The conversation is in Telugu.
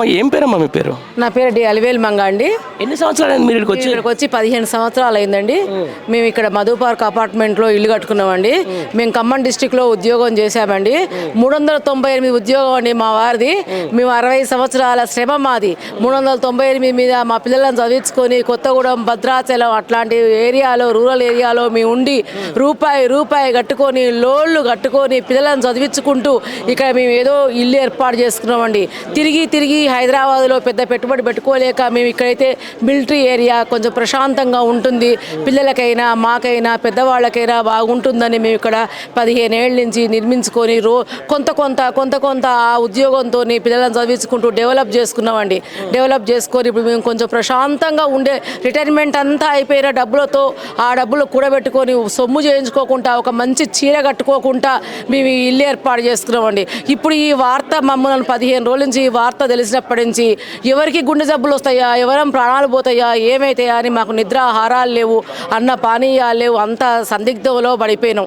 అమ్మ ఏం పేరమ్మా మీ పేరు? నా పేరు డి అలివేల్ మంగ అండి. ఎన్ని సంవత్సరాలు మీరు ఇక్కడికి వచ్చి? ఇక్కడికి వచ్చి 15 సంవత్సరాలు అయిందండి. మేము ఇక్కడ మధు పార్క్ అపార్ట్మెంట్లో ఇల్లు కట్టుకున్నామండి. మేము ఖమ్మం డిస్టిక్లో ఉద్యోగం చేశామండి. 398 ఉద్యోగం అండి మా వారిది. మేము 60 సంవత్సరాల శ్రమ మాది. 398 మీద మా పిల్లలను చదివించుకొని కొత్తగూడెం, భద్రాచలం అట్లాంటి ఏరియాలో, రూరల్ ఏరియాలో మేము ఉండి రూపాయి కట్టుకొని, లోన్లు కట్టుకొని పిల్లలను చదివించుకుంటూ ఇక్కడ మేము ఏదో ఇల్లు ఏర్పాటు చేసుకున్నామండి. తిరిగి హైదరాబాద్లో పెద్ద పెట్టుబడి పెట్టుకోలేక మేము ఇక్కడైతే మిలిటరీ ఏరియా కొంచెం ప్రశాంతంగా ఉంటుంది, పిల్లలకైనా మాకైనా పెద్దవాళ్ళకైనా బాగుంటుందని మేము ఇక్కడ 15 ఏళ్ళ నుంచి నిర్మించుకొని కొంత ఆ ఉద్యోగంతో పిల్లలను చదివించుకుంటూ డెవలప్ చేసుకున్నామండి. డెవలప్ చేసుకొని ఇప్పుడు మేము కొంచెం ప్రశాంతంగా ఉండే, రిటైర్మెంట్ అంతా అయిపోయిన డబ్బులతో ఆ డబ్బులు కూడబెట్టుకొని సొమ్ము చేయించుకోకుండా ఒక మంచి చీర కట్టుకోకుండా మేము ఈ ఇల్లు ఏర్పాటు చేసుకున్నామండి. ఇప్పుడు ఈ వార్త మమ్మల్ని 15 రోజుల నుంచి ఈ వార్త తెలిసినప్పటి నుంచి ఎవరికి గుండె జబ్బులు వస్తాయా, ఎవరం ప్రాణాలు పోతాయా, ఏమైతాయా అని మాకు నిద్రాహారాలు లేవు, అన్న పానీయాలు లేవు, అంత సందిగ్ధంలో పడిపోయినాం.